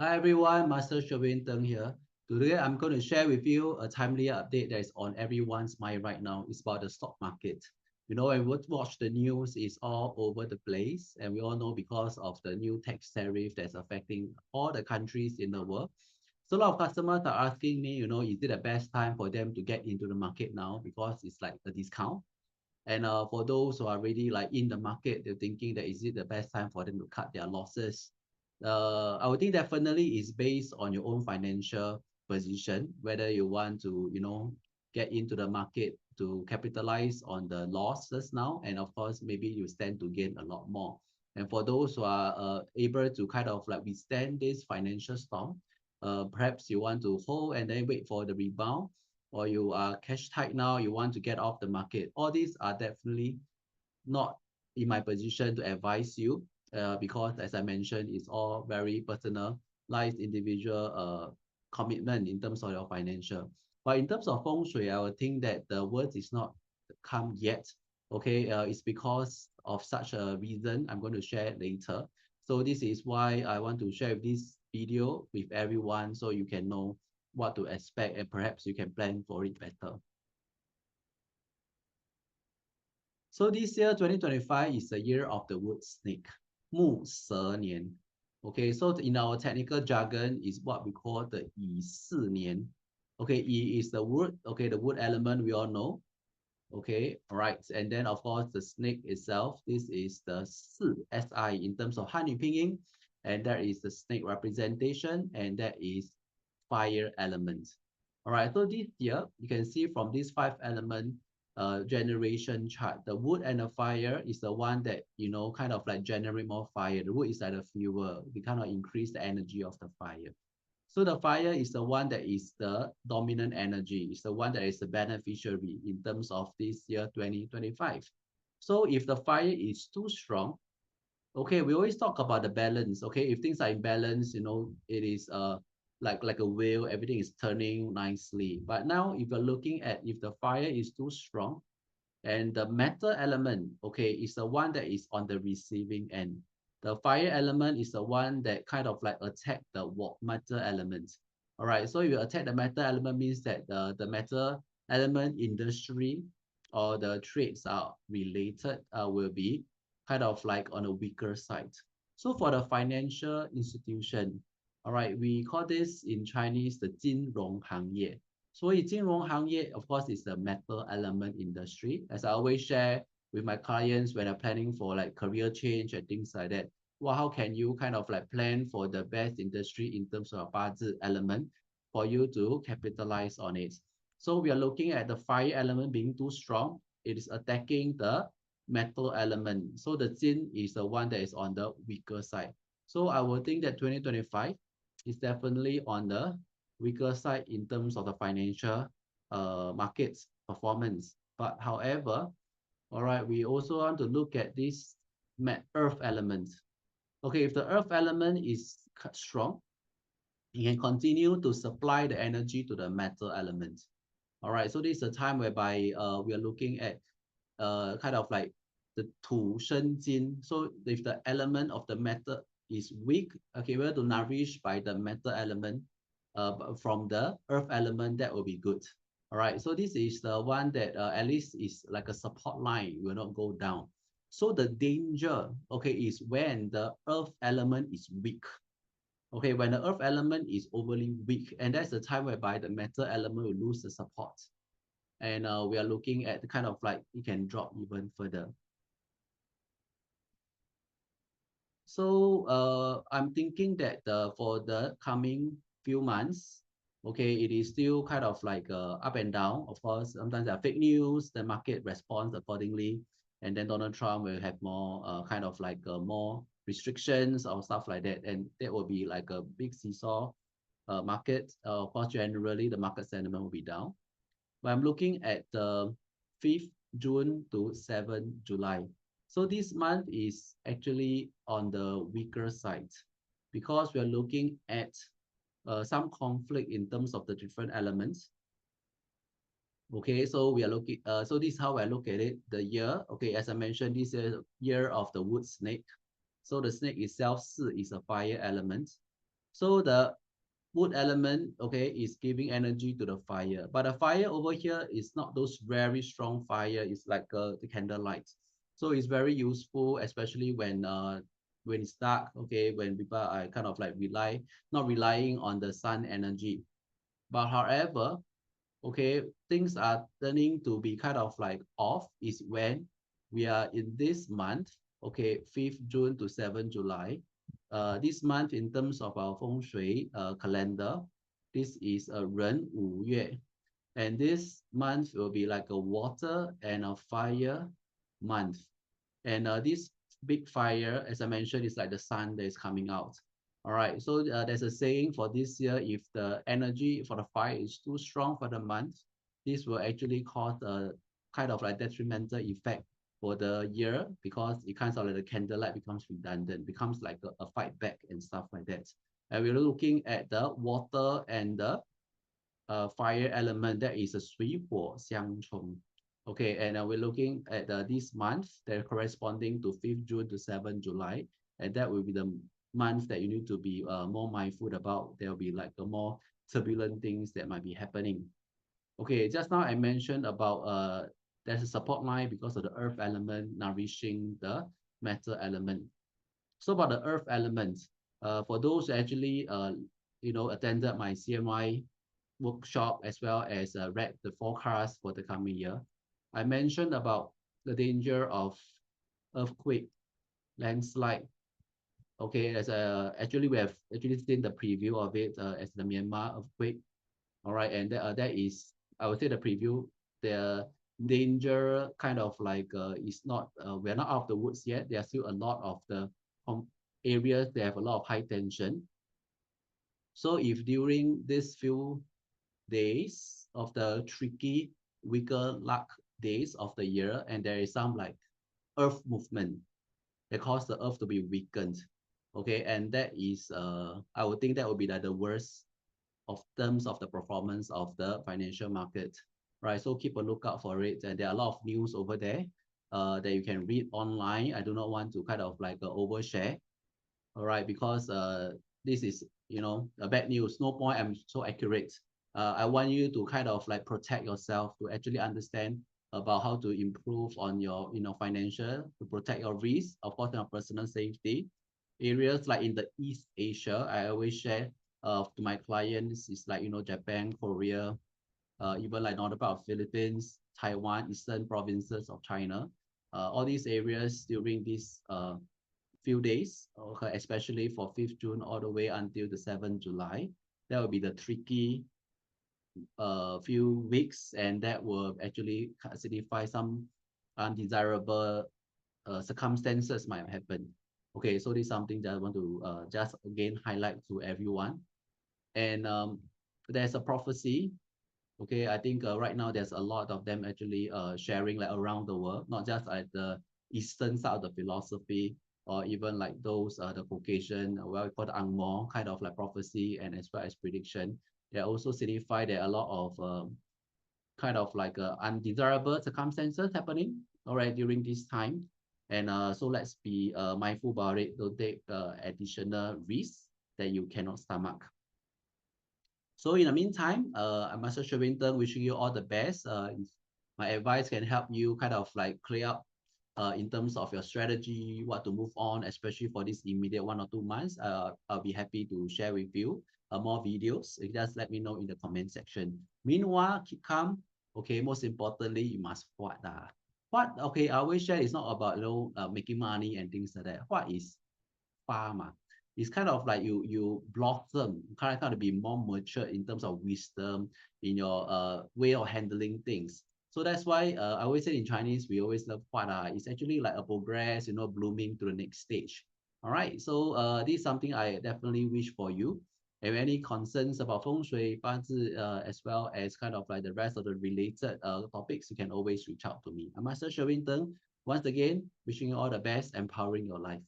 Hi everyone, Master Sherwin here. Today I'm going to share with you a timely update that is on everyone's mind right now. It's about the stock market. When we watch the news, it's all over the place, and we all know because of the new tax tariff that's affecting all the countries in the world. So a lot of customers are asking me, is it the best time for them to get into the market now because it's like a discount? And for those who are already like in the market, they're thinking that is it the best time for them to cut their losses? I would think definitely is based on your own financial position, whether you want to, get into the market to capitalize on the losses now, and of course, maybe you stand to gain a lot more. And for those who are able to kind of like withstand this financial storm, perhaps you want to hold and then wait for the rebound, or you are cash tight now, you want to get off the market. All these are definitely not in my position to advise you because as I mentioned, it's all very personalized individual commitment in terms of your financial. But in terms of feng shui, I would think that the word is not come yet. Okay, it's because of such a reason I'm going to share later. So this is why I want to share this video with everyone so you can know what to expect and perhaps you can plan for it better. So this year, 2025 is the year of the wood snake, 木蛇年. Okay, so in our technical jargon is what we call the 乙巳年. Okay, Yi is the wood, okay, the wood element we all know. Okay, all right. And then of course the snake itself, this is the Si, S-I in terms of Hanyu Pinyin, and that is the snake representation, and that is fire element. All right, so this year you can see from these five element generation chart, the wood and the fire is the one that kind of like generate more fire. The wood is like a fuel, we kind of increase the energy of the fire. So the fire is the one that is the dominant energy. It's the one that is the beneficiary in terms of this year 2025. So if the fire is too strong, okay, we always talk about the balance. Okay, if things are in balance, it is like a wheel, everything is turning nicely. But now if you're looking at if the fire is too strong and the metal element, okay, is the one that is on the receiving end. The fire element is the one that kind of like attack the metal element. All right, so if you attack the metal element means that the metal element industry or the trades are related will be kind of like on a weaker side. So for the financial institution, all right, we call this in Chinese the 金融行业. 所以金融行业 of course is the metal element industry. As I always share with my clients when I'm planning for like career change and things like that. Well, how can you kind of like plan for the best industry in terms of Bazi element for you to capitalize on it? So we are looking at the fire element being too strong. It is attacking the metal element. So the Jin is the one that is on the weaker side. So I would think that 2025 is definitely on the weaker side in terms of the financial markets performance. But however, all right, we also want to look at this earth element. Okay, if the earth element is strong, you can continue to supply the energy to the metal element. All right, so this is a time whereby we are looking at kind of like the 土生金. So if the element of the metal is weak, okay, we're to nourish by the metal element from the earth element, that will be good. All right, so this is the one that at least is like a support line, will not go down. So the danger, okay, is when the earth element is weak. Okay, when the earth element is overly weak, and that's the time whereby the metal element will lose the support. And we are looking at the kind of like it can drop even further. So I'm thinking that for the coming few months, okay, it is still kind of like up and down. Of course, sometimes there are fake news, the market responds accordingly, and then Donald Trump will have more kind of like more restrictions or stuff like that, and that will be like a big seesaw market. Of course, generally the market sentiment will be down. But I'm looking at the 5th June to 7th July. So this month is actually on the weaker side because we are looking at some conflict in terms of the different elements. Okay, so we are looking, so this is how I look at it. The year, okay, as I mentioned, this is year of the wood snake. So the snake itself is a fire element. So the wood element, okay, is giving energy to the fire. But the fire over here is not those very strong fire. It's like the candlelight. So it's very useful, especially when it's dark, okay, when people are kind of like not relying on the sun energy. But however, okay, things are turning to be kind of like off is when we are in this month, okay, 5th June to 7th July. This month in terms of our Feng Shui calendar, this is a Ren Wu Yue. And this month will be like a water and a fire month. And this big fire, as I mentioned, is like the sun that is coming out. All right, so there's a saying for this year, if the energy for the fire is too strong for the month, this will actually cause a kind of like detrimental effect for the year, because it kind of like the candlelight becomes redundant, becomes like a fight back and stuff like that. And we're looking at the water and the fire element, that is a 水火相冲. Okay, and we're looking at this month, they're corresponding to 5th June to 7th July, and that will be the month that you need to be more mindful about. There will be like the more turbulent things that might be happening. Okay, just now I mentioned about there's a support line because of the earth element nourishing the metal element. So about the earth element, for those who actually attended my CMY workshop as well as read the forecast for the coming year, I mentioned about the danger of earthquake, landslide. Okay, as actually we have actually seen the preview of it as the Myanmar earthquake. All right, and that is, I would say, the preview. The danger kind of like is not we're not out of the woods yet. There are still a lot of the areas that have a lot of high tension. So if during these few days of the tricky, weaker luck days of the year, and there is some like earth movement that cause the earth to be weakened, okay, and that is I would think that would be like the worst of terms of the performance of the financial market, right? So keep a lookout for it, and there are a lot of news over there that you can read online. I do not want to kind of like overshare, all right, because this is, a bad news. No point I'm so accurate. I want you to kind of like protect yourself, to actually understand about how to improve on your, financial, to protect your risk, of course, your personal safety. Areas like in the East Asia, I always share to my clients is like, Japan, Korea, even like northern part of Philippines, Taiwan, eastern provinces of China. All these areas during this few days, okay, especially for 5th June all the way until the 7th July. That will be the tricky few weeks, and that will actually signify some undesirable circumstances might happen. Okay, so this is something that I want to just again highlight to everyone. And there's a prophecy. Okay, I think right now there's a lot of them actually sharing like around the world, not just at the eastern side of the philosophy, or even like those the Caucasian, what we call the Angmo kind of like prophecy and as well as prediction. They also signify there are a lot of kind of like undesirable circumstances happening, all right, during this time. And so let's be mindful about it. Don't take additional risks that you cannot stomach. So in the meantime, I'm Master Sherwin, wishing you all the best. My advice can help you kind of like clear up in terms of your strategy, what to move on, especially for this immediate 1 or 2 months. I'll be happy to share with you more videos. Just let me know in the comment section. Meanwhile, keep calm. Okay, most importantly, you must what? What? Okay, I always share it's not about making money and things like that. What is farmer? It's kind of like you blossom, kind of be more mature in terms of wisdom in your way of handling things. So that's why I always say in Chinese, we always love Huada. It's actually like a progress, blooming to the next stage. All right. So this is something I definitely wish for you. If any concerns about Feng Shui, Bazi, as well as kind of like the rest of the related topics, you can always reach out to me. I'm Master Sherwin. Once again, wishing you all the best, empowering your life.